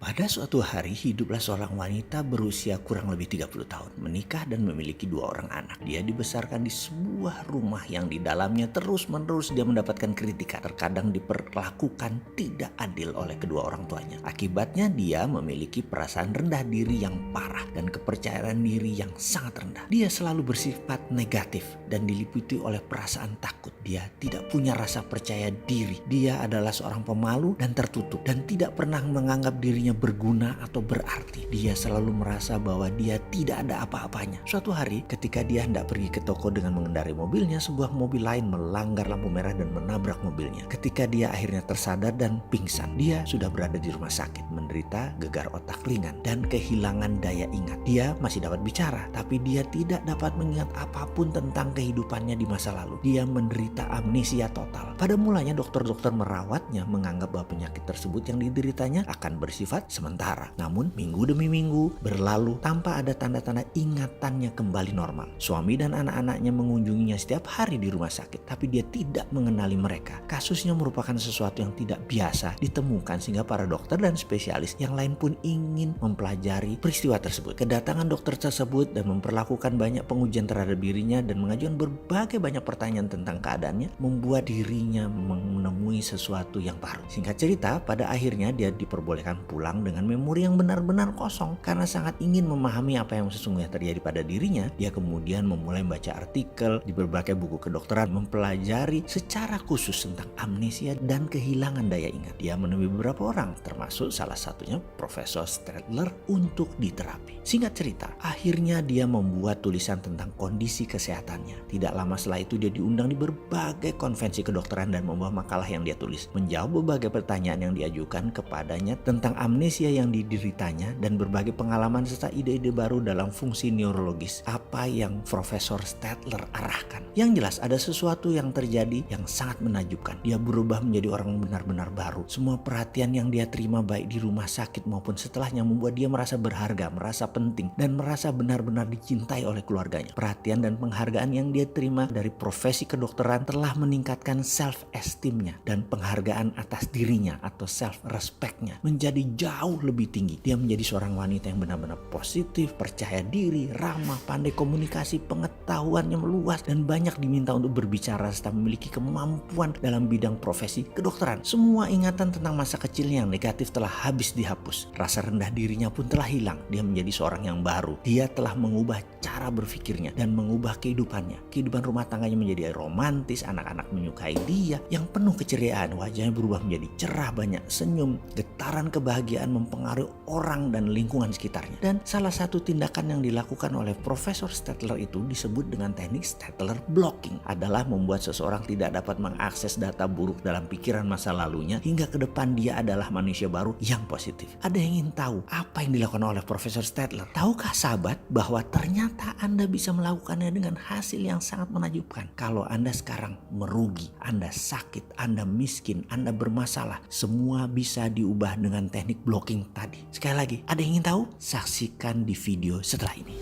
Pada suatu hari hiduplah seorang wanita berusia kurang lebih 30 tahun, menikah dan memiliki 2 orang anak. Dia dibesarkan di sebuah rumah yang di dalamnya terus-menerus dia mendapatkan kritikan, terkadang diperlakukan tidak adil oleh kedua orang tuanya. Akibatnya dia memiliki perasaan rendah diri yang parah dan kepercayaan diri yang sangat rendah. Dia selalu bersifat negatif dan diliputi oleh perasaan takut. Dia tidak punya rasa percaya diri. Dia adalah seorang pemalu dan tertutup dan tidak pernah menganggap dirinya berguna atau berarti. Dia selalu merasa bahwa dia tidak ada apa-apanya. Suatu hari ketika dia hendak pergi ke toko dengan mengendarai mobilnya, sebuah mobil lain melanggar lampu merah dan menabrak mobilnya. Ketika dia akhirnya tersadar dan pingsan, dia sudah berada di rumah sakit, menderita gegar otak ringan dan kehilangan daya ingat. Dia masih dapat bicara, tapi dia tidak dapat mengingat apapun tentang kehidupannya di masa lalu. Dia menderita amnesia total. Pada mulanya dokter-dokter merawatnya menganggap bahwa penyakit tersebut yang dideritanya akan bersifat sementara. Namun minggu demi minggu berlalu tanpa ada tanda-tanda ingatannya kembali normal. Suami dan anak-anaknya mengunjunginya setiap hari di rumah sakit, tapi dia tidak mengenali mereka. Kasusnya merupakan sesuatu yang tidak biasa ditemukan sehingga para dokter dan spesialis yang lain pun ingin mempelajari peristiwa tersebut. Kedatangan dokter tersebut dan memperlakukan banyak pengujian terhadap dirinya dan mengajukan berbagai banyak pertanyaan tentang keadaannya membuat dirinya menemui sesuatu yang baru. Singkat cerita, pada akhirnya dia diperbolehkan pulang dengan memori yang benar-benar kosong. Karena sangat ingin memahami apa yang sesungguhnya terjadi pada dirinya, dia kemudian memulai membaca artikel di berbagai buku kedokteran, mempelajari secara khusus tentang amnesia dan kehilangan daya ingat. Dia menemui beberapa orang, termasuk salah satunya Profesor Stadler, untuk diterapi. Singkat cerita, akhirnya dia membuat tulisan tentang kondisi kesehatannya. Tidak lama setelah itu dia diundang di berbagai konvensi kedokteran dan membawa makalah yang dia tulis, menjawab berbagai pertanyaan yang diajukan kepadanya tentang amnesia yang dideritanya dan berbagai pengalaman serta ide-ide baru dalam fungsi neurologis apa yang Profesor Stadler arahkan. Yang jelas ada sesuatu yang terjadi yang sangat menakjubkan. Dia berubah menjadi orang benar-benar baru. Semua perhatian yang dia terima baik di rumah sakit maupun setelahnya membuat dia merasa berharga, merasa penting dan merasa benar-benar dicintai oleh keluarganya. Perhatian dan penghargaan yang dia terima dari profesi kedokteran telah meningkatkan self-esteemnya dan penghargaan atas dirinya atau self-respectnya menjadi jauh lebih tinggi. Dia menjadi seorang wanita yang benar-benar positif, percaya diri, ramah, pandai komunikasi, pengetahuannya meluas dan banyak diminta untuk berbicara serta memiliki kemampuan dalam bidang profesi kedokteran. Semua ingatan tentang masa kecilnya yang negatif telah habis dihapus. Rasa rendah dirinya pun telah hilang. Dia menjadi seorang yang baru. Dia telah mengubah cara berpikirnya dan mengubah kehidupannya. Kehidupan rumah tangganya menjadi romantis, anak-anak menyukai dia yang penuh keceriaan. Wajahnya berubah menjadi cerah, banyak senyum, getaran kebahagiaan mempengaruhi orang dan lingkungan sekitarnya. Dan salah satu tindakan yang dilakukan oleh Profesor Stadler itu disebut dengan teknik Stadler blocking, adalah membuat seseorang tidak dapat mengakses data buruk dalam pikiran masa lalunya hingga ke depan dia adalah manusia baru yang positif. Ada yang ingin tahu apa yang dilakukan oleh Profesor Stadler? Tahukah sahabat bahwa ternyata Anda bisa melakukannya dengan hasil yang sangat menakjubkan? Kalau Anda sekarang merugi, Anda sakit, Anda miskin, Anda bermasalah, semua bisa diubah dengan teknik blocking tadi. Sekali lagi, ada yang ingin tahu? Saksikan di video setelah ini.